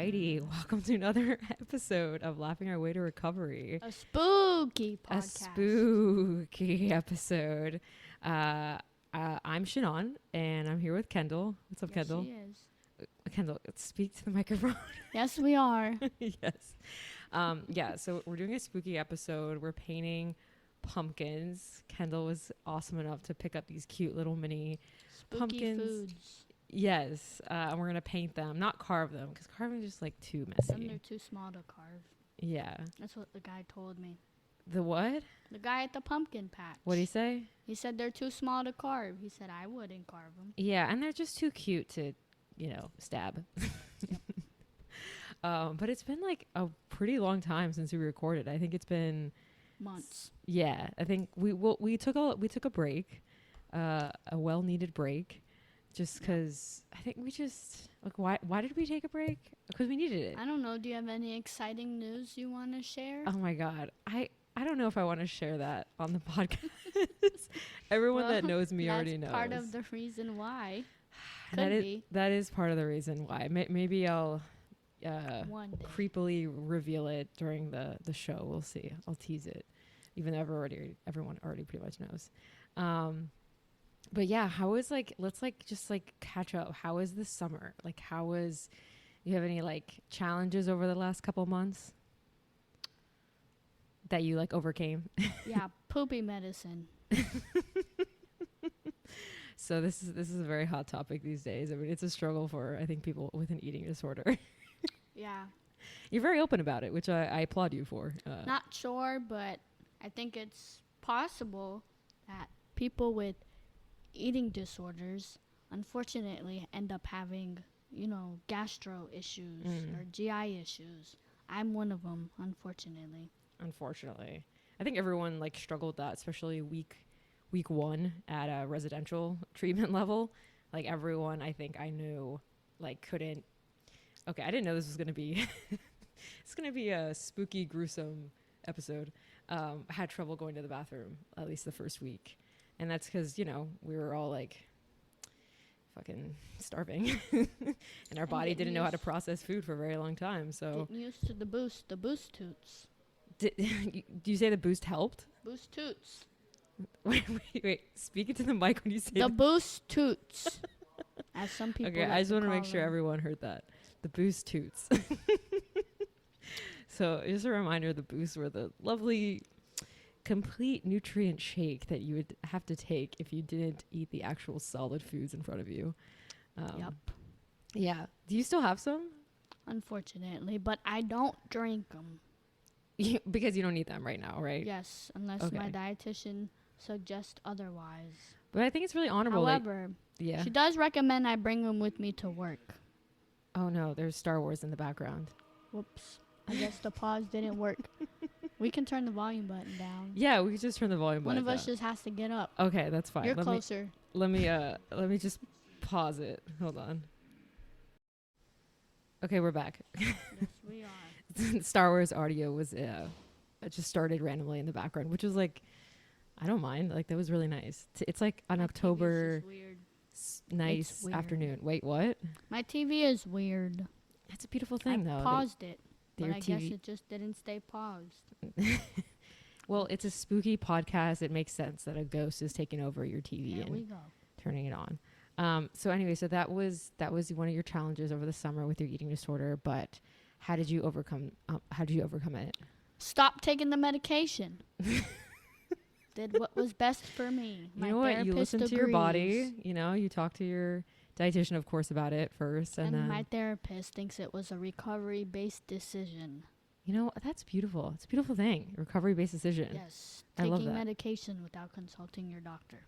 Alrighty, welcome to another episode of Laughing Our Way to Recovery. A spooky podcast. A spooky episode. I'm ShaNON, and I'm here with Kendall. What's up, Yes, Kendall? she is. Kendall, speak to the microphone. Yes, we are. Yes. Yeah, so we're doing a spooky episode. We're painting pumpkins. Kendall was awesome enough to pick up these cute little mini Spooky pumpkins. foods. Yes, and we're going to paint them, not carve them, because carving is just like too Some messy. they're too small to carve. Yeah. That's what the guy told me. The what? The guy at the pumpkin patch. What'd he say? He said they're too small to carve. He said I wouldn't carve them. Yeah, and they're just too cute to, stab. But it's been like a pretty long time since we recorded. I think it's been Months. Yeah, I think we took a break, a well-needed break, just because I think we just why did we take a break? Because we needed it. I don't know. Do you have any exciting news you want to share? Oh my God, I don't know if I want to share that on the podcast. Everyone that knows me already knows. That's part of the reason why. That is part of the reason why. Maybe I'll One day. creepily reveal it during the show. We'll see. I'll tease it, even though everyone already pretty much knows. But yeah, let's just catch up. How is this summer? You have any challenges over the last couple months that you overcame? Yeah, poopy medicine. So this is a very hot topic these days. I mean, it's a struggle for, I think, people with an eating disorder. Yeah. You're very open about it, which I applaud you for. Not sure, but I think it's possible that people with eating disorders unfortunately end up having, gastro issues or GI issues. I'm one of them, unfortunately. Unfortunately. I think everyone struggled with that, especially week one at a residential treatment level. Everyone I think I knew couldn't. Okay, I didn't know this was going to be it's going to be a spooky, gruesome episode. I had trouble going to the bathroom at least the first week. And that's because, we were all fucking starving and our body didn't know how to process food for a very long time. So getting used to the boost toots. do you say the boost helped? Boost toots. Wait. Speak into the mic when you say the boost toots. As some people Okay, like I just want to make them. sure everyone heard that. The boost toots. So just a reminder, the boosts were the lovely complete nutrient shake that you would have to take if you didn't eat the actual solid foods in front of you. Yep. Yeah. Do you still have some? Unfortunately, but I don't drink them. Because you don't need them right now, right? Yes, unless my dietitian suggests otherwise. But I think it's really honorable. However, yeah. she does recommend I bring them with me to work. Oh no, there's Star Wars in the background. Whoops. I guess the pause didn't work. We can turn the volume button down. Yeah, we could just turn the volume button One of us down. just has to get up. Okay, that's fine. You're closer. Let me just pause it. Hold on. Okay, we're back. Yes, we are. Star Wars audio was it just started randomly in the background, which was I don't mind. That was really nice. It's an My October TV's just weird. nice It's weird. afternoon. Wait, what? My TV is weird. That's a beautiful thing, I though. paused it, but your I guess TV it just didn't stay paused. Well, it's a spooky podcast. It makes sense that a ghost is taking over your TV There we and go. turning it on. So anyway, so that was one of your challenges over the summer with your eating disorder. But how did you overcome it? Stop taking the medication. Did what was best for me. You know what? You listen to your body. You talk to your dietitian, of course, about it first, and then my therapist thinks it was a recovery-based decision. That's beautiful. It's a beautiful thing. Recovery-based decision. Yes, I love taking that. medication without consulting your doctor.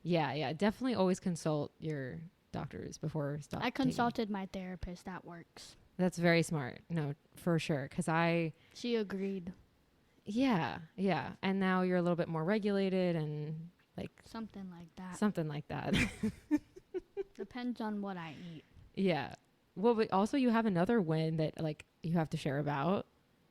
Yeah. Definitely always consult your doctors before I consulted my therapist. That works. That's very smart. No, for sure. Because She agreed. Yeah. And now you're a little bit more regulated and Something like that. something like that. Depends on what I eat. Yeah. Well, but also you have another win that you have to share about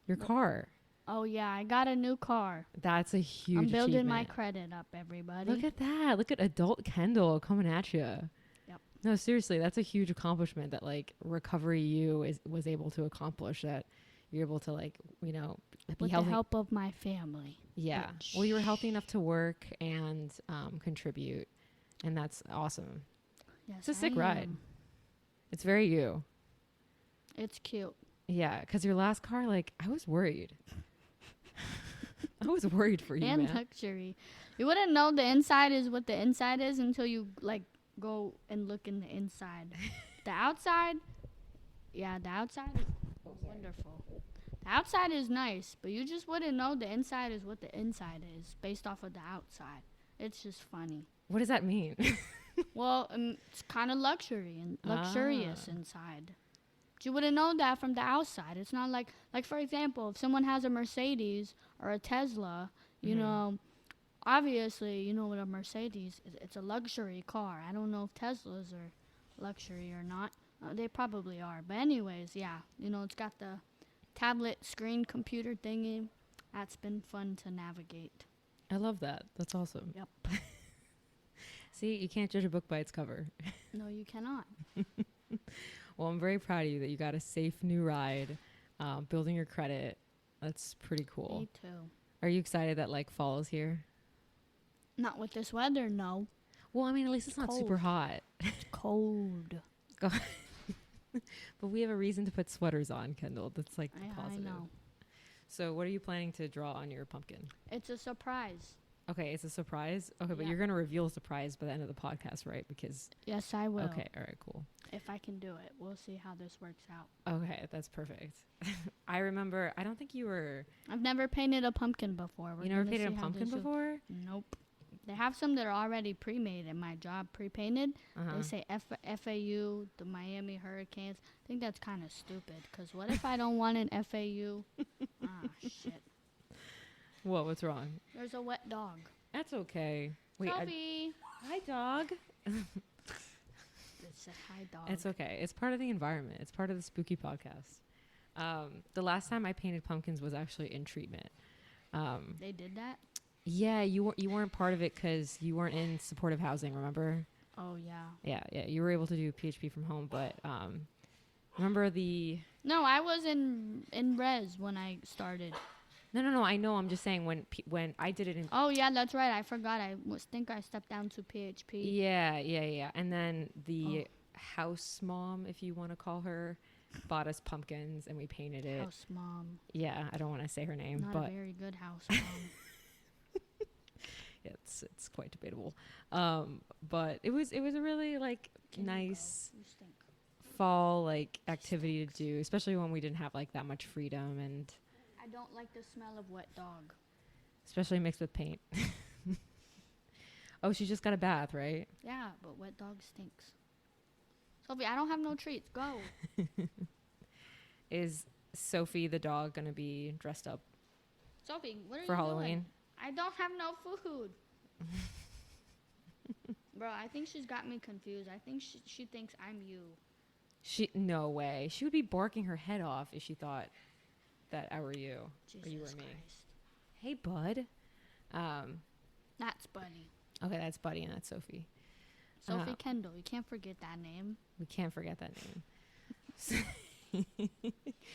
your car. Oh, yeah, I got a new car. That's a huge I'm building my achievement. credit up, everybody. Look at that. Look at adult Kendall coming at you. Yep. No, seriously, that's a huge accomplishment that like Recovery U was able to accomplish. That you're able to like, you know, be With the healthy. help of my family. Yeah. Which- Well, you were healthy enough to work and contribute, and that's awesome. Yes, It's a sick I ride. am. It's very you. It's cute. Yeah, because your last car, like, I was worried. I was worried for you, And man. luxury. You wouldn't know the inside is what the inside is until you like go and look in the inside. The outside, yeah, the outside is wonderful. The outside is nice, but you just wouldn't know the inside is what the inside is based off of the outside. It's just funny. What does that mean? Well, it's kind of luxury and luxurious Ah. inside. But you wouldn't know that from the outside. It's not like for example, if someone has a Mercedes or a Tesla, you Mhm. know, obviously, you know, with a Mercedes, it's a luxury car. I don't know if Teslas are luxury or not. They probably are. But anyways, yeah, you know, it's got the tablet screen computer thingy. That's been fun to navigate. I love that. That's awesome. Yep. See, you can't judge a book by its cover. No, you cannot. Well, I'm very proud of you that you got a safe new ride, building your credit. That's pretty cool. Me too. Are you excited that like fall is here? Not with this weather, no. Well, I mean, at least it's not super Cold. hot. It's cold. But we have a reason to put sweaters on, Kendall. That's like I positive. know. So what are you planning to draw on your pumpkin? It's a surprise. Okay, it's a surprise. Okay, but Yeah. you're going to reveal a surprise by the end of the podcast, right? Because Yes, I will. okay, all right, cool. If I can do it. We'll see how this works out. Okay, that's perfect. I remember, I don't think you were, I've never painted a pumpkin before. We're you never gonna painted a see how pumpkin this will- before? Nope. They have some that are already pre-made in my job, pre-painted. Uh-huh. They say FAU, the Miami Hurricanes. I think that's kind of stupid, because what if I don't want an FAU? Ah, shit. What's wrong? There's a wet dog. That's okay. Wait, Sophie! hi dog. It said hi, dog. It's okay. It's part of the environment. It's part of the spooky podcast. The last time I painted pumpkins was actually in treatment. They did that? Yeah, you weren't part of it because you weren't in supportive housing. Remember? Oh, yeah. Yeah. You were able to do PHP from home, but remember the? No, I was in res when I started. No. I know. I'm just saying when I did it in. Oh, yeah, that's right. I forgot. I stepped down to PHP. Yeah. And then the house mom, if you want to call her, bought us pumpkins and we painted it. House mom. Yeah, I don't want to say her name, Not but a very good house mom. it's quite debatable. But it was a really like Can you nice go? You stink. fall like activity to do, especially when we didn't have like that much freedom, and I don't like the smell of wet dog. especially mixed with paint. Oh, she just got a bath, right? Yeah, but wet dog stinks. Sophie, I don't have no treats. Go. Is Sophie the dog gonna be dressed up Sophie, what are for you Halloween? doing? I don't have no food. Bro, I think she's got me confused. I think she thinks I'm you. No way. She would be barking her head off if she thought that I were you. Jesus Or you were me. Christ. Hey, bud. That's Bunny. Okay, that's Buddy and that's Sophie. Sophie Uh, Kendall. You can't forget that name. We can't forget that name.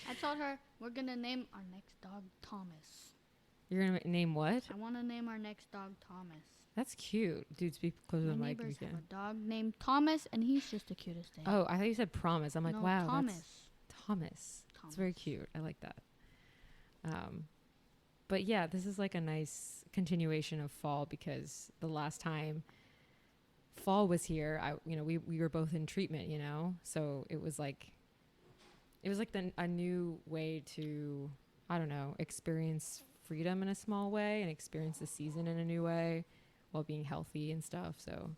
I told her we're going to name our next dog Thomas. You're gonna name what? I want to name our next dog Thomas. That's cute. Dude, speak closer to My the mic. if neighbors you have can. a dog named Thomas, and he's just the cutest thing. Oh, I thought you said promise. I'm like, no, wow, Thomas. that's Thomas. It's very cute. I like that. But yeah, this is like a nice continuation of fall because the last time fall was here, we were both in treatment, so it was like a new way to, I don't know, experience freedom in a small way and experience the season in a new way while being healthy and stuff. So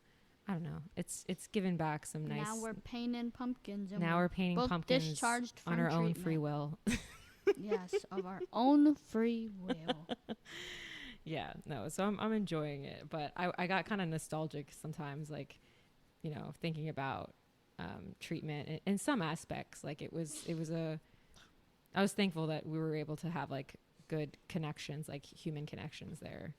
I don't know. It's given back some nice. Now we're painting pumpkins. And Now we're painting both pumpkins discharged from on our own treatment. free will. Yes, of our own free will. Yeah, no. So I'm enjoying it, but I got kind of nostalgic sometimes, like, thinking about treatment in some aspects. Like I was thankful that we were able to have like good connections, like human connections there.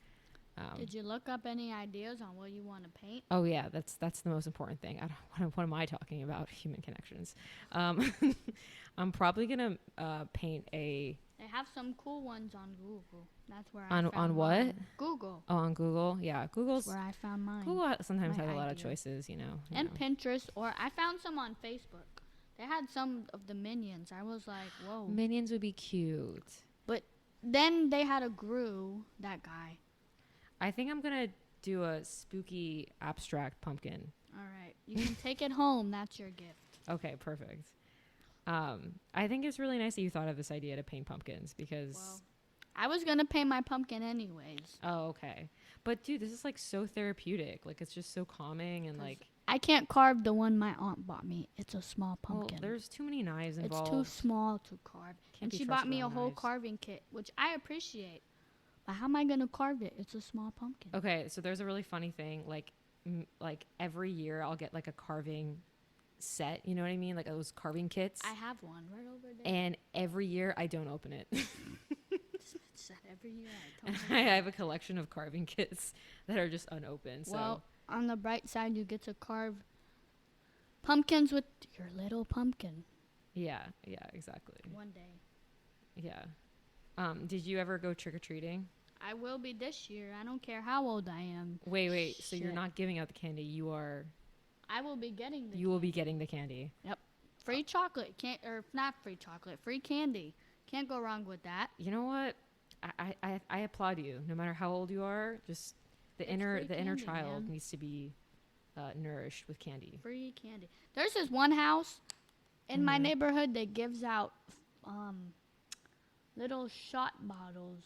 Did you look up any ideas on what you want to paint? Oh yeah, that's the most important thing. I don't, what am I talking about? Human connections. I'm probably gonna paint a They have some cool ones on Google. That's where I on found what? mine. Google. Oh, on Google. Yeah, That's Google's where I found mine. Google sometimes My has a lot of idea. choices. And know. Pinterest, or I found some on Facebook. They had some of the Minions. I was like, whoa. Minions would be cute. But then they had a Gru, that guy. I think I'm gonna do a spooky abstract pumpkin. All right. You can take it home. That's your gift. Okay, perfect. I think it's really nice that you thought of this idea to paint pumpkins because. Well, I was going to paint my pumpkin anyways. Oh, okay. But dude, this is like so therapeutic. Like it's just so calming and like. I can't carve the one my aunt bought me. It's a small pumpkin. Well, there's too many knives involved. It's too small to carve. Can't And be she bought me a trusted on whole knives. carving kit, which I appreciate. But how am I going to carve it? It's a small pumpkin. Okay, so there's a really funny thing. Like every year, I'll get like a carving set. You know what I mean? Like those carving kits. I have one right over there. And every year, I don't open it. It's that every year I don't I have a collection of carving kits that are just unopened. Well, on the bright side, you get to carve pumpkins with your little pumpkin yeah, exactly. one day. Yeah. Did you ever go trick or treating? I will be this year. I don't care how old I am. Wait. So you're Shit. not giving out the candy. You are. I will be getting the You will be getting the candy. free chocolate. Can't or not free chocolate, free candy. Can't go wrong with that. You know what? I applaud you. No matter how old you are, just the It's inner free inner candy, child man. needs to be nourished with candy. Free candy. There's this one house in my Mhm. neighborhood that gives out little shot bottles.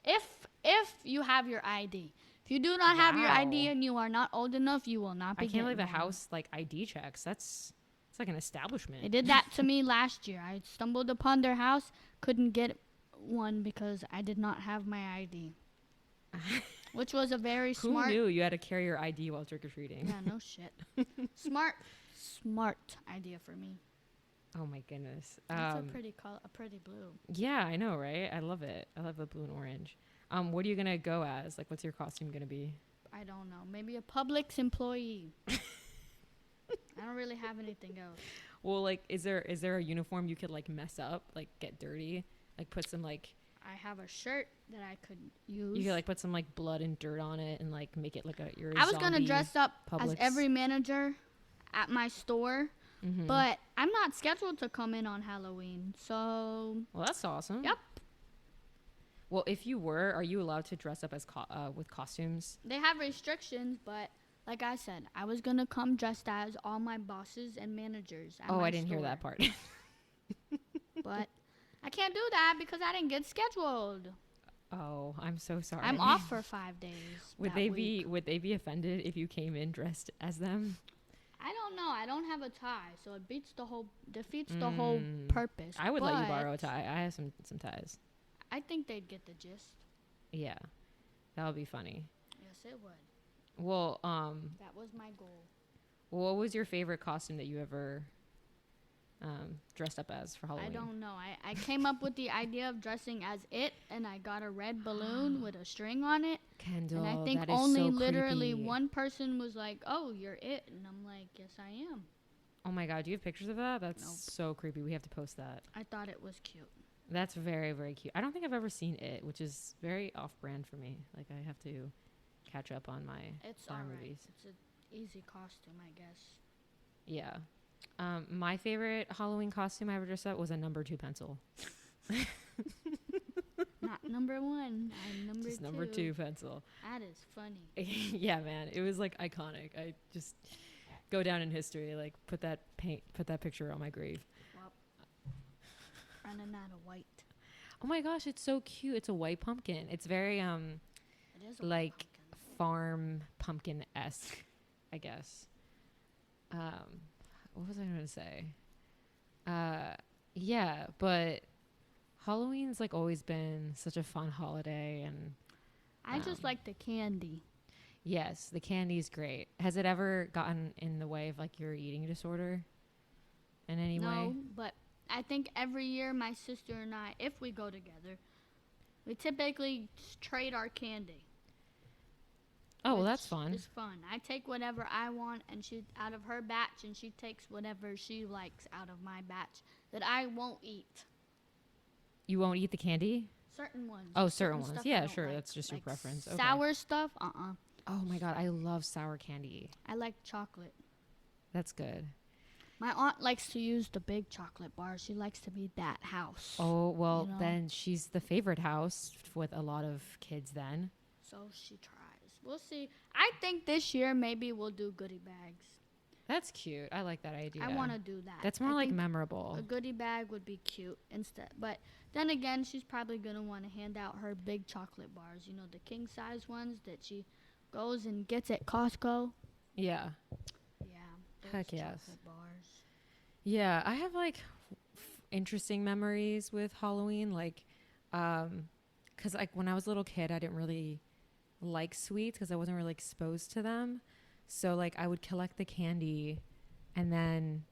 If you have your ID. If you do not have your ID Wow. and you are not old enough, you will not be I can't believe a getting one. house like ID checks. It's like an establishment. They did that to me last year. I stumbled upon their house, couldn't get one because I did not have my ID. Which was a very Who smart. knew you had to carry your ID while trick or treating? Yeah, no shit. Smart idea for me. Oh my goodness. That's a pretty blue. Yeah, I know, right? I love it. I love the blue and orange. What are you gonna go as? Like, what's your costume gonna be? I don't know. Maybe a Publix employee. I don't really have anything else. Well, like, is there a uniform you could like mess up, like get dirty, like put some like I have a shirt that I could use. you could like put some like blood and dirt on it and like make it like a I was gonna zombie dress up as Publix. every manager at my store, Mhm. but I'm not scheduled to come in on Halloween. So Well, that's awesome. Yep. Well, if you were, are you allowed to dress up as with costumes? they have restrictions, but like I said, I was gonna come dressed as all my bosses and managers. At Oh, my I didn't hear store. that part. But I can't do that because I didn't get scheduled. Oh, I'm so sorry. I'm off for 5 days. Would that they week. be offended if you came in dressed as them? I don't know. I don't have a tie, so it defeats the whole Mm. purpose. I would let you But borrow a tie. I have some ties. I think they'd get the gist. Yeah, that would be funny. Yes, it would. Well, That was my goal. what was your favorite costume that you ever dressed up as for Halloween? I don't know. I came up with the idea of dressing as it, and I got a red balloon with a string on it. Kendall, And I think that is only so literally creepy. one person was like, "Oh, you're it," and I'm like, "Yes, I am." Oh my god, do you have pictures of that? That's Nope. so creepy. We have to post that. I thought it was cute. That's very, very cute. I don't think I've ever seen it, which is very off-brand for me. Like I have to catch up on my It's horror alright. movies. It's an easy costume, I guess. Yeah. My favorite Halloween costume I ever dressed up was a number 2 pencil. Not number one. I'm number Just two. number 2 pencil. That is funny. Yeah, man. It was like iconic. I just go down in history. Like put that picture on my grave. Well, running out of white. Oh my gosh, it's so cute. It's a white pumpkin. It's very It is a white like pumpkin. farm pumpkin-esque, I guess. What was I going to say? Yeah, but Halloween's like always been such a fun holiday, and I just like the candy. yes, the candy's great. Has it ever gotten in the way of like your eating disorder in any way? No, but I think every year my sister and I, if we go together, we typically trade our candy. Oh, well, which that's fun. is fun. I take whatever I want, and she out of her batch, and she takes whatever she likes out of my batch that I won't eat. You won't eat the candy? Certain ones. Oh, certain ones. stuff I Yeah, don't sure. like. That's just your Like preference. Okay. sour stuff. Oh my god, I love sour candy. I like chocolate. That's good. My aunt likes to use the big chocolate bars. She likes to be that house. Oh, well, You know? then she's the favorite house with a lot of kids then. So she tries. We'll see. I think this year maybe we'll do goodie bags. That's cute. I like that idea. I want to do that. That's more I like think memorable. a goodie bag would be cute instead. But then again, she's probably going to want to hand out her big chocolate bars. You know, the king size ones that she goes and gets at Costco. Yeah. Yeah. those Heck yes. chocolate bars. Yeah, I have like interesting memories with Halloween. Like, because like when I was a little kid, I didn't really like sweets because I wasn't really exposed to them. So like I would collect the candy, and then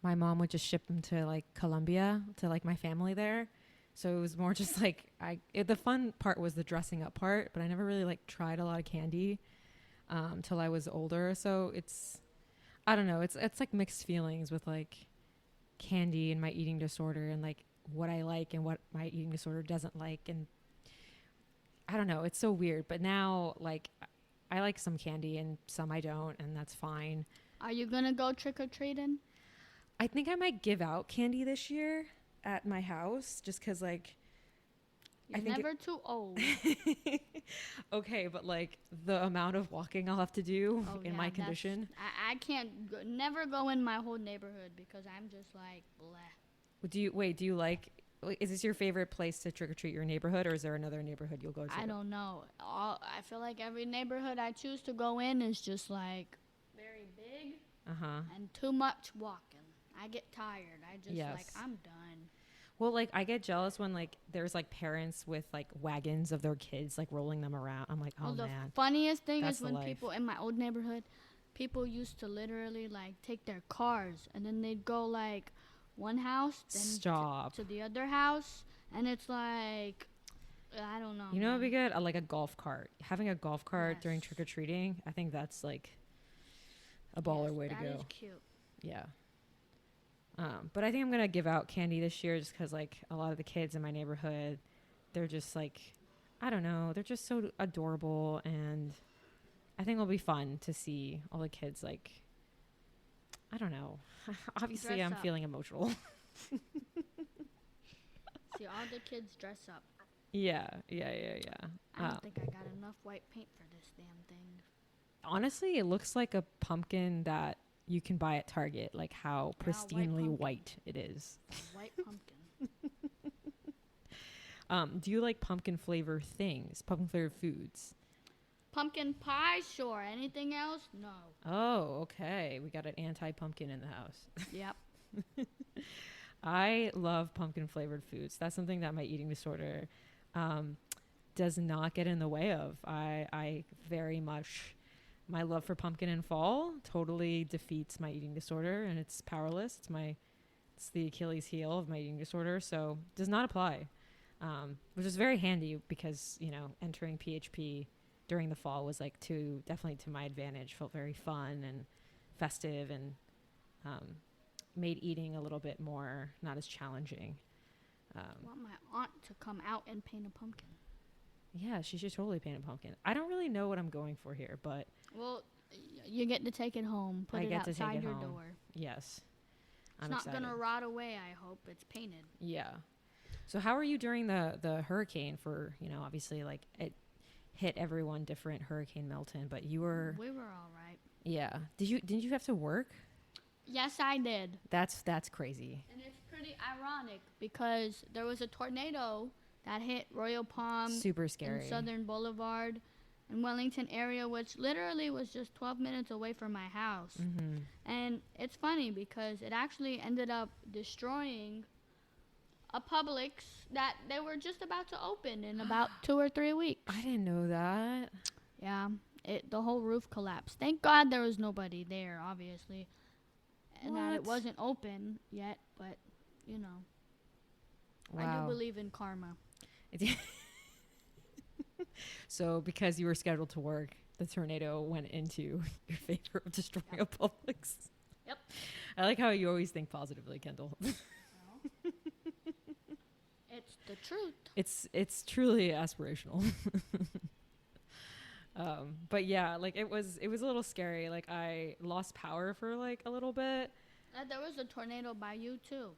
my mom would just ship them to like Colombia to like my family there. So it was more just like the fun part was the dressing up part, but I never really like tried a lot of candy till I was older. So I don't know. It's like mixed feelings with like candy and my eating disorder and like what I like and what my eating disorder doesn't like, and I don't know. It's so weird. But now like I like some candy and some I don't, and that's fine. Are you going to go trick-or-treating? I think I might give out candy this year at my house just because like You're I think never too old. okay, but like the amount of walking I'll have to do in my condition. I can't never go in my whole neighborhood because I'm just like bleh. Do you like, is this your favorite place to trick or treat, your neighborhood, or is there another neighborhood you'll go to? I don't know. I feel like every neighborhood I choose to go in is just like very big and too much walking. I get tired. I just like I'm done. Well, like I get jealous when like there's like parents with like wagons of their kids like rolling them around. I'm like, oh The man. funniest thing That's is the when life. people in my old neighborhood, people used to literally like take their cars and then they'd go like one house then Stop. to the other house, and it's like I don't know. You know, it'd be man. good. Like a golf cart. Having a golf cart during Yes. trick or treating, I think that's like a baller way to go. That is cute. Yeah. But I think I'm gonna give out candy this year just because like a lot of the kids in my neighborhood, they're just like, I don't know, they're just so adorable, and I think it'll be fun to see all the kids like, I don't know. Obviously, Dress I'm up. feeling emotional. See all the kids dress up. Yeah. I don't think I got enough white paint for this damn thing. Honestly, it looks like a pumpkin that you can buy at Target, like how Yeah, white pristinely pumpkin. white it is. A white pumpkin. Do you like pumpkin flavor things, pumpkin flavored foods? Pumpkin pie, sure. Anything else? No. Oh, okay. We got an anti-pumpkin in the house. Yep. I love pumpkin flavored foods. That's something that my eating disorder does not get in the way of. I very much, my love for pumpkin in fall totally defeats my eating disorder, and it's powerless. It's the Achilles heel of my eating disorder, so does not apply. Which is very handy because, you know, entering PHP during the fall was like definitely to my advantage. Felt very fun and festive, and made eating a little bit more not as challenging. I want my aunt to come out and paint a pumpkin. Yeah, she should totally paint a pumpkin. I don't really know what I'm going for here, but Well, you get to take it home. Put I it get to take outside it your home. door. yes, It's I'm not excited. gonna rot away. I hope it's painted. Yeah. So how are you during the hurricane? For, you know, obviously like it hit everyone different, Hurricane Milton, but you were, We were all right. yeah. Did you have to work? Yes, I did. That's crazy. And it's pretty ironic because there was a tornado that hit Royal Palm Super scary. and Southern Boulevard and Wellington area, which literally was just 12 minutes away from my house. Mm-hmm. And it's funny because it actually ended up destroying a Publix that they were just about to open in about 2 or 3 weeks. I didn't know that. Yeah, the whole roof collapsed. Thank God there was nobody there, obviously, and that it What? wasn't open yet. But you know, I Wow. do believe in karma. So because you were scheduled to work, the tornado went into your favor of destroying a Publix. Yep. I like how you always think positively, Kendall. It's the truth. It's truly aspirational. But yeah, like it was a little scary. Like I lost power for like a little bit. There was a tornado by you too.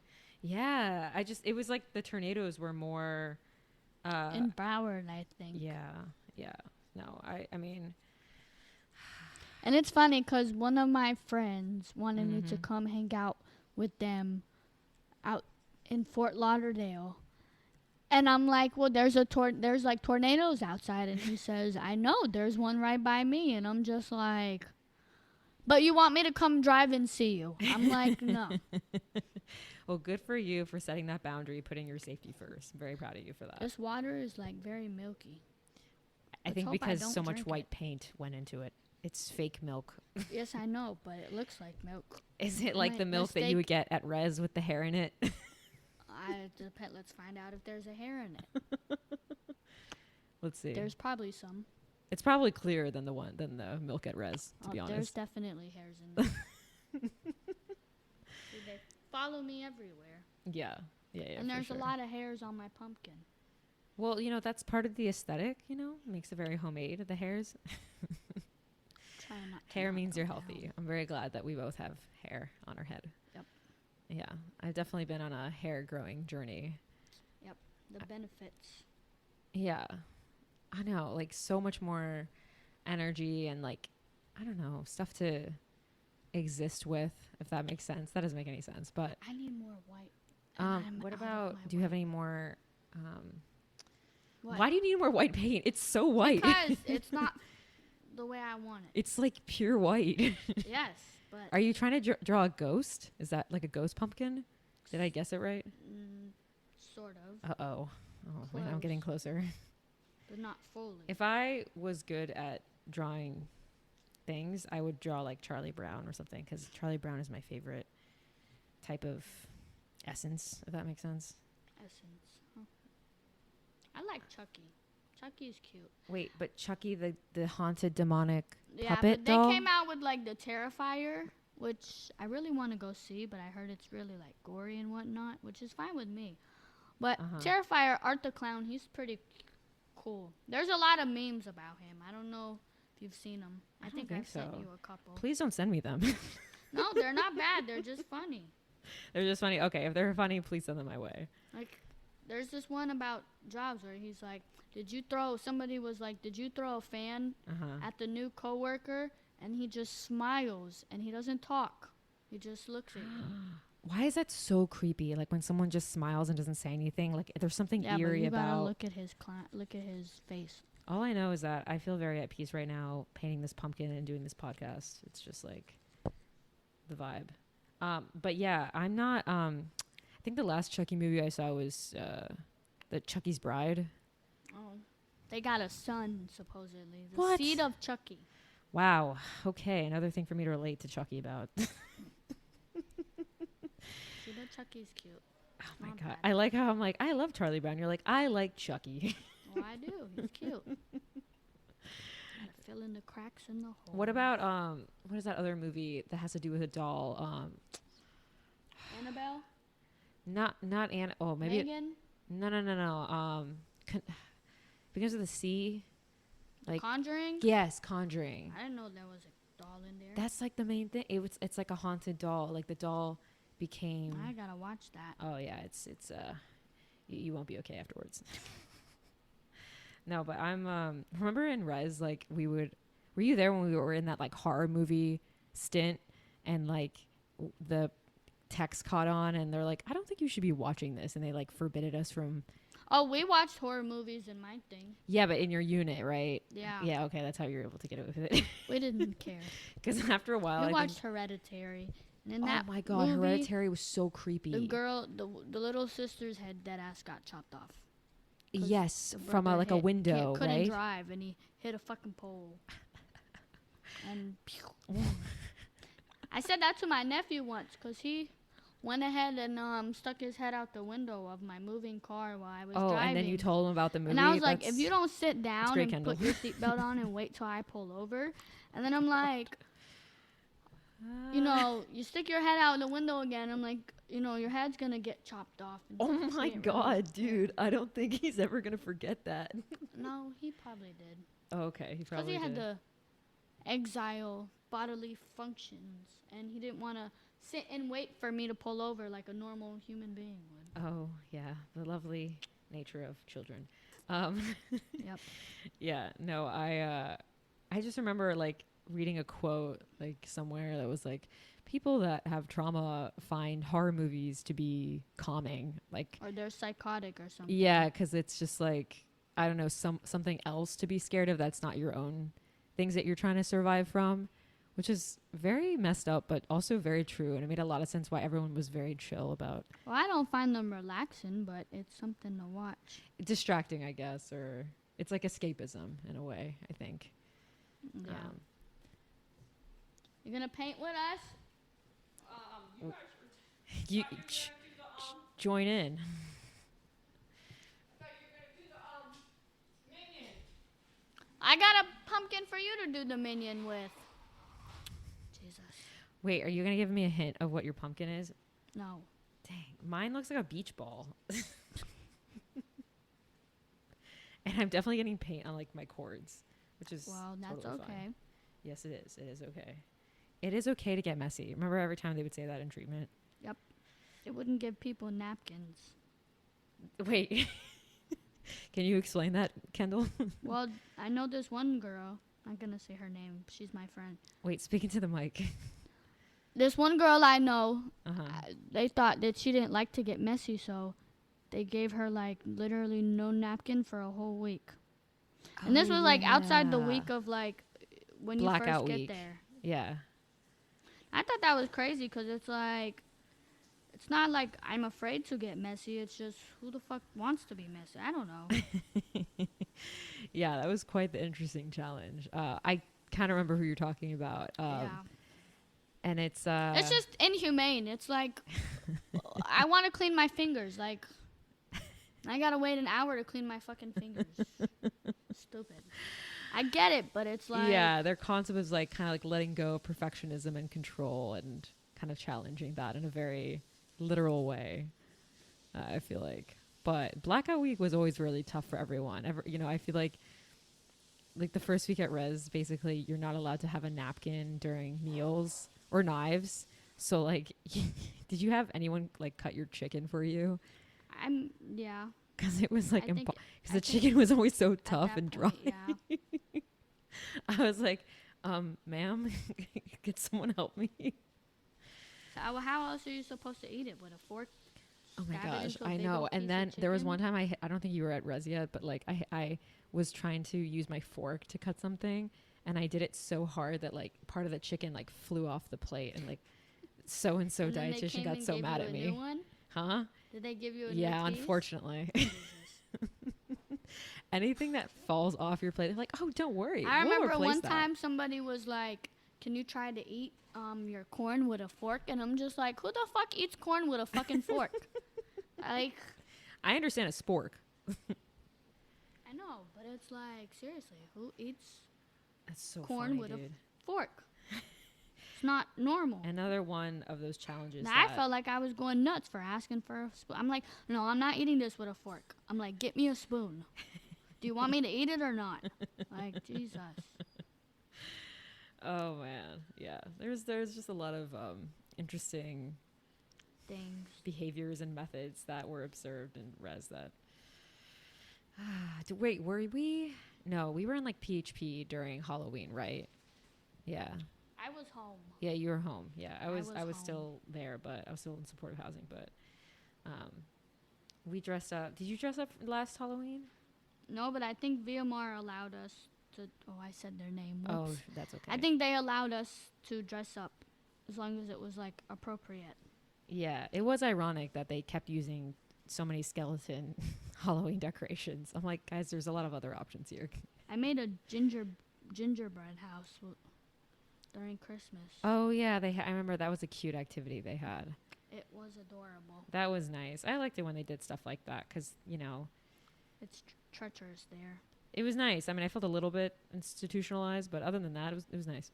Yeah, it was like the tornadoes were more In Broward, I think. Yeah. No, I mean, And it's funny because one of my friends wanted me to Mhm. come hang out with them out in Fort Lauderdale. And I'm like, well, there's like tornadoes outside. And he says, I know, there's one right by me. And I'm just like, but you want me to come drive and see you? I'm like, no. well, good for you for setting that boundary, putting your safety first. I'm very proud of you for that. This water is like very milky. I Let's think hope I because don't so much drink white it. paint went into it. It's fake milk. Yes, I know, but it looks like milk. Is it I like might the milk that you mistake- would get at Res with the hair in it? Let's find out if there's a hair in it. Let's see. There's probably some. It's probably clearer than the milk at Res, to be There's honest. definitely hairs in there. See, they follow me everywhere. Yeah. And for there's sure. a lot of hairs on my pumpkin. Well, that's part of the aesthetic, makes it very homemade, the hairs. Try not to Hair knock means you're them healthy. down. I'm very glad that we both have hair on our head. Yep. Yeah. I've definitely been on a hair growing journey. The benefits. Yeah. I know, like so much more energy and like, I don't know, stuff to exist with, if that makes sense. That doesn't make any sense, but I need more white. and I'm what out of about, my do you have white. any more, What? why do you need more white paint? It's so white. Because it's not the way I want it. It's like pure white. Yes, but Are you trying to draw a ghost? Is that like a ghost pumpkin? Did I guess it right? Sort of, Uh-oh. Oh, wait, I'm Close. getting closer. but not fully. If I was good at drawing things, I would draw like Charlie Brown or something, because Charlie Brown is my favorite type of essence, if that makes sense. Essence. Huh. I like Chucky. Chucky's cute. Wait, but Chucky, the haunted demonic Yeah, puppet but they doll? came out with like the Terrifier, which I really want to go see, but I heard it's really like gory and whatnot, which is fine with me. But Uh-huh. Terrifier, Art the Clown, he's pretty cool. There's a lot of memes about him. I don't know if you've seen them. I don't think think I've sent so. you a couple. Please don't send me them. No, they're not bad. They're just funny. They're just funny. Okay, if they're funny, please send them my way. Like, there's this one about jobs where he's like, somebody was like, did you throw a fan Uh-huh. at the new coworker? And he just smiles and he doesn't talk. He just looks at you. Why is that so creepy? Like when someone just smiles and doesn't say anything, like there's something Yeah, but eerie you gotta about. look at his face. All I know is that I feel very at peace right now painting this pumpkin and doing this podcast. It's just like the vibe. But yeah, I'm not. I think the last Chucky movie I saw was the Chucky's Bride. Oh, they got a son supposedly. The What? seed of Chucky. Wow. Okay, another thing for me to relate to Chucky about. Seed of Chucky's cute. Oh my Not god. bad. I like how I'm like, I love Charlie Brown. You're like, I like Chucky. Well, I do. He's cute. Gotta fill in the cracks in the hole. What about what is that other movie that has to do with a doll? Annabelle? Not Anna. Oh, maybe Megan? no. Begins with a C. Like Conjuring? yes, Conjuring. I didn't know there was a doll in there. That's like the main thing. It's like a haunted doll. Like the doll became. I gotta watch that. Oh yeah, it's you won't be okay afterwards. No, but I'm remember in Res, like were you there when we were in that like horror movie stint and like the text caught on and they're like, I don't think you should be watching this, and they like forbidded us from. Oh, we watched horror movies in my thing. Yeah, but in your unit, right? Yeah. Yeah, okay, that's how you're able to get away with it. We didn't care. Because after a while, We I watched think, Hereditary. And in oh that my god, movie, Hereditary was so creepy. the little sister's head dead ass got chopped off. 'Cause Yes, the from brother like a window, couldn't right? drive and he hit a fucking pole. And pew. I said that to my nephew once because he went ahead and stuck his head out the window of my moving car while I was Oh, driving. and then you told him about the movie. And I was like, if you don't sit down great, and Kendall. put your seatbelt on and wait till I pull over, and then I'm like, you know, you stick your head out the window again. I'm like, you know, your head's gonna get chopped off. And Oh so my it God, really- dude! I don't think he's ever gonna forget that. No, he probably did. Oh, okay, he Because probably he had did. to exile bodily functions, and he didn't want to sit and wait for me to pull over like a normal human being would. Oh yeah, the lovely nature of children. Yep. Yeah, no, I just remember like reading a quote like somewhere that was like, people that have trauma find horror movies to be calming, like, Or they're psychotic or something. yeah, because it's just like, I don't know, something else to be scared of that's not your own things that you're trying to survive from, which is very messed up, but also very true. And it made a lot of sense why everyone was very chill about Well, I don't find them relaxing, but it's something to watch. distracting, I guess, or it's like escapism in a way, I think. Yeah. You gonna paint with us? You join in. I got a pumpkin for you to do the minion with. Jesus. Wait, are you gonna give me a hint of what your pumpkin is? No. Dang, mine looks like a beach ball. And I'm definitely getting paint on like my cords, which is Well, that's totally okay. fine. Yes, it is. It is okay. It is okay to get messy. Remember every time they would say that in treatment? It wouldn't give people napkins. Wait. Can you explain that, Kendall? Well, I know this one girl. I'm gonna say her name. She's my friend. Wait, speaking to the mic. This one girl I know, Uh-huh. they thought that she didn't like to get messy, so they gave her like literally no napkin for a whole week. And this was like outside the week of like when you Blackout first get week. there. Yeah. I thought that was crazy because it's like, it's not like I'm afraid to get messy. It's just who the fuck wants to be messy? I don't know. Yeah, that was quite the interesting challenge. I kind of remember who you're talking about. Yeah. And it's It's just inhumane. It's like, I want to clean my fingers. Like, I gotta wait an hour to clean my fucking fingers. Stupid. I get it, but it's like, yeah, their concept is like kind of like letting go of perfectionism and control and kind of challenging that in a very literal way. I feel like, but Blackout Week was always really tough for everyone. I feel like the first week at Res, basically you're not allowed to have a napkin during meals or knives. So like, did you have anyone like cut your chicken for you? yeah. Because it was like, I think- because the I think chicken was always so at tough that and dry. point, yeah. I was like, ma'am, could someone help me? So, how else are you supposed to eat it? With a fork? Oh my Stab it gosh, into a I big know. old piece And of then there was chicken? one time I don't think you were at Res yet, but like I was trying to use my fork to cut something, and I did it so hard that like part of the chicken like flew off the plate, and like so and so And then they dietitian came got and so gave mad you at a me. new one? Huh? Did they give you a Yeah, new teeth? unfortunately. Jesus. Anything that falls off your plate, they're like, oh, don't worry. I we'll remember replace one that. time somebody was like, can you try to eat your corn with a fork? And I'm just like, who the fuck eats corn with a fucking fork? Like, I understand a spork. I know, but it's like, seriously, who eats That's so corn funny, with a dude. fork? It's not normal. Another one of those challenges. Now, I that- felt like I was going nuts for asking for a spoon. I'm like, no, I'm not eating this with a fork. I'm like, get me a spoon. Do you want me to eat it or not? Like, Jesus. Oh man, yeah. There's just a lot of interesting Things. behaviors and methods that were observed in Res that. Wait, were we? No, we were in like PHP during Halloween, right? Yeah. I was home. Yeah, you were home. Yeah, I was home. still there, but I was still in supportive housing. But we dressed up. Did you dress up last Halloween? No, but I think VMR allowed us to. Oh, I said their name. Oh, Whoops. that's okay. I think they allowed us to dress up as long as it was like appropriate. Yeah, it was ironic that they kept using so many skeleton Halloween decorations. I'm like, guys, there's a lot of other options here. I made a gingerbread house during Christmas. Oh yeah, I remember that was a cute activity they had. It was adorable. That was nice. I liked it when they did stuff like that because, you know, It's treacherous there. it was nice. I mean, I felt a little bit institutionalized, but other than that, it was nice.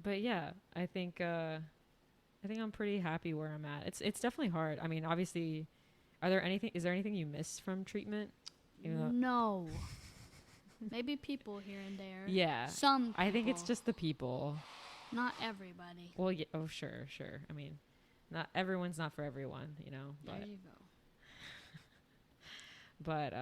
But yeah, I think I'm pretty happy where I'm at. It's definitely hard. I mean, obviously, is there anything you miss from treatment? No. Maybe people here and there. Yeah. Some people. I think it's just the people. Not everybody. Well, yeah, oh, sure. I mean, not everyone's not for everyone, you know. But, There you go. but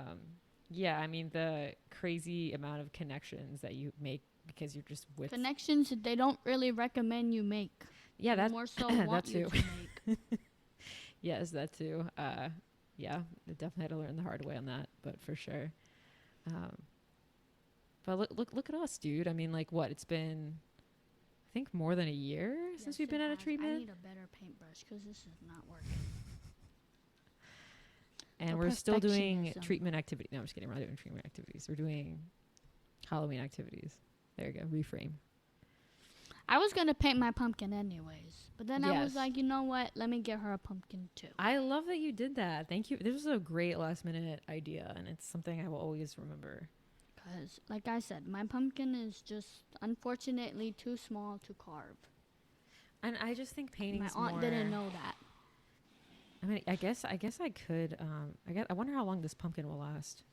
yeah, I mean, the crazy amount of connections that you make because you're just with Connections that they don't really recommend you make. Yeah, that's more so want you to make. Yes, that too. Yeah, I definitely had to learn the hard way on that, but for sure. But look at us, dude. I mean, like, what? It's been, I think, more than a year since we've been at a treatment. I need a better paintbrush because this is not working. And we're still doing treatment activity. No, I'm just kidding. We're not doing treatment activities. We're doing Halloween activities. There you go. Reframe. I was going to paint my pumpkin anyways. But then I was like, you know what? Let me get her a pumpkin too. I love that you did that. Thank you. This was a great last minute idea. And it's something I will always remember. Because, like I said, my pumpkin is just unfortunately too small to carve. And I just think painting. My aunt didn't know that. I mean, I guess I could. I wonder how long this pumpkin will last.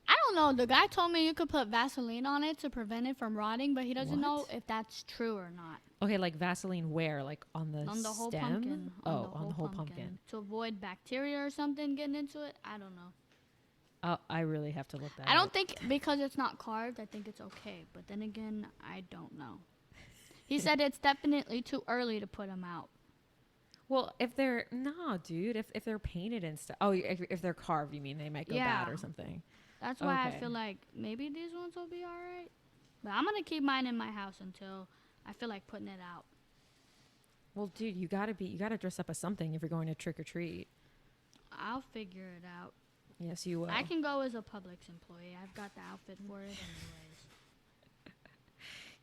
I don't know. The guy told me you could put Vaseline on it to prevent it from rotting, but he doesn't know if that's true or not. Okay, like Vaseline where? Like on the whole stem? pumpkin. On the whole pumpkin. To avoid bacteria or something getting into it. I don't know. I really have to look that up. I don't think because it's not carved, I think it's okay. But then again, I don't know. He said it's definitely too early to put them out. Well, if they're dude. If they're painted and stuff. Oh, if they're carved, you mean they might go bad or something. That's why I feel like maybe these ones will be all right. But I'm gonna keep mine in my house until I feel like putting it out. Well, dude, you gotta dress up as something if you're going to trick or treat. I'll figure it out. Yes, you will. I can go as a Publix employee. I've got the outfit for it anyways.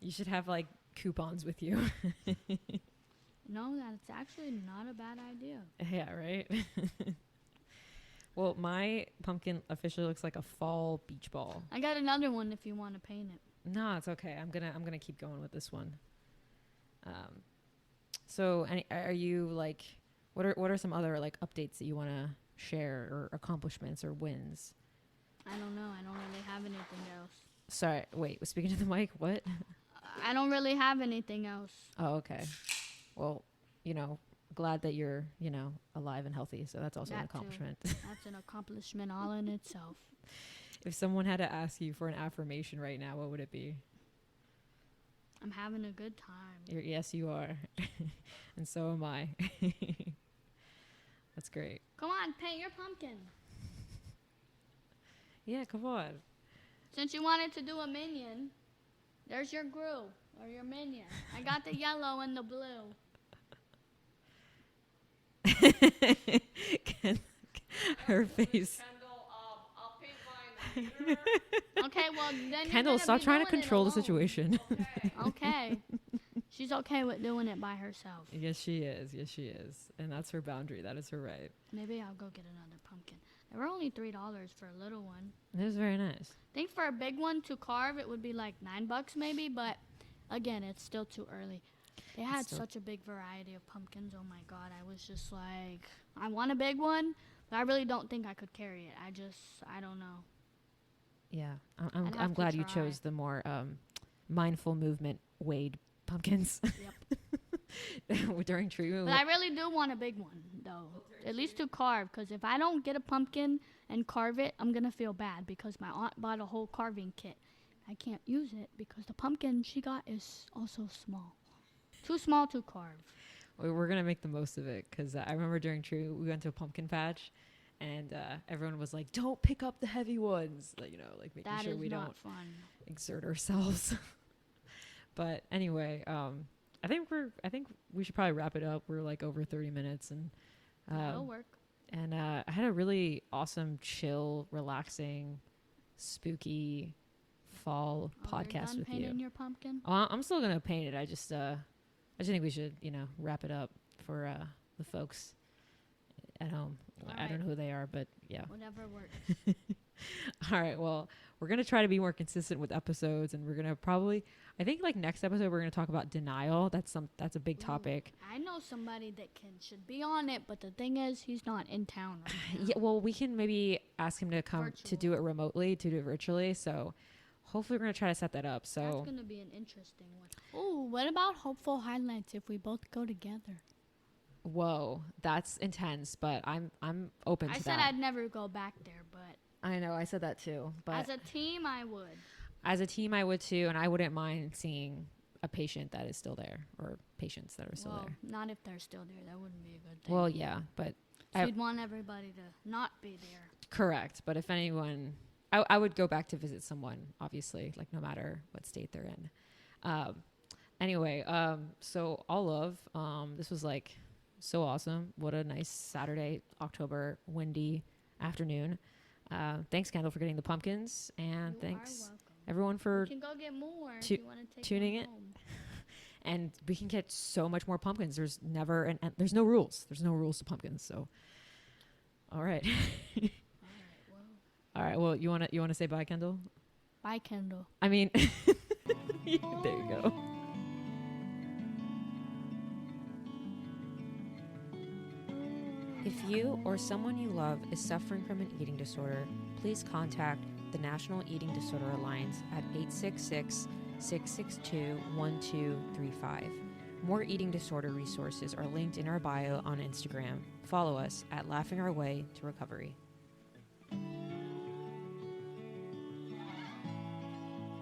You should have like coupons with you. No, that's actually not a bad idea. Yeah, right? Well, my pumpkin officially looks like a fall beach ball. I got another one if you want to paint it. No, it's okay. I'm gonna keep going with this one. So, are you like, what are some other like updates that you want to share or accomplishments or wins? I don't know. I don't really have anything else. Sorry, wait. Speaking to the mic, what? I don't really have anything else. Oh, okay. Well, glad that you're, alive and healthy. So that's also an accomplishment. That's an accomplishment all in itself. If someone had to ask you for an affirmation right now, what would it be? I'm having a good time. Yes, you are. And so am I. That's great. Come on, paint your pumpkin. Yeah, come on. Since you wanted to do a minion, there's your Gru or your minion. I got the yellow and the blue. Her face. Kendall, I'll paint mine later. Okay, well then. Kendall, stop trying to control the situation. Okay. She's okay with doing it by herself. Yes, she is. And that's her boundary. That is her right. Maybe I'll go get another pumpkin. They were only $3 for a little one. It was very nice. I think for a big one to carve, it would be like $9 maybe, but again, it's still too early. They had such a big variety of pumpkins. Oh my God, I was just like, I want a big one, but I really don't think I could carry it. I don't know. Yeah, I'm glad you chose the more mindful movement weighed pumpkins. Yep. During treatment. But I really do want a big one, though, at least to carve, because if I don't get a pumpkin and carve it, I'm going to feel bad because my aunt bought a whole carving kit. I can't use it because the pumpkin she got is also small. Too small to carve. We're going to make the most of it because I remember during treatment, we went to a pumpkin patch and everyone was like, don't pick up the heavy ones. Like, making sure we don't exert ourselves. But anyway, I think we should probably wrap it up. We're like over 30 minutes and that'll work. And I had a really awesome, chill, relaxing, spooky, fall podcast with painting you. your pumpkin? Oh, I'm still gonna paint it. I just think we should, wrap it up for the folks at home. I don't know who they are, but yeah. Whatever works. All right. Well, we're going to try to be more consistent with episodes, and we're going to probably, I think like next episode, we're going to talk about denial. That's a big topic. I know somebody that should be on it, but the thing is, he's not in town right now. Yeah. Well, we can maybe ask him to come to do it remotely, to do it virtually. So hopefully we're going to try to set that up. So that's going to be an interesting one. Oh, what about hopeful highlights if we both go together? Whoa, that's intense, but I'm open to that. I said I'd never go back there, but I know, I said that too. But as a team, I would. As a team, I would too, and I wouldn't mind seeing a patient that is still there, or patients that are still there. Not if they're still there. That wouldn't be a good thing. Well, yeah, but You'd want everybody to not be there. Correct, but if anyone, I would go back to visit someone, obviously, like no matter what state they're in. Anyway, so all love. This was like so awesome. What a nice Saturday, October, windy afternoon. Thanks, Kendall, for getting the pumpkins, and thanks everyone for you can go get more if you want to take tuning in. home. And we can get so much more pumpkins. There's never and there's no rules. There's no rules to pumpkins. So, all right. All right. Well, you wanna say bye, Kendall? Bye, Kendall. I mean, there you go. If you or someone you love is suffering from an eating disorder, please contact the National Eating Disorder Alliance at 866-662-1235. More eating disorder resources are linked in our bio on Instagram. Follow us at Laughing Our Way to Recovery.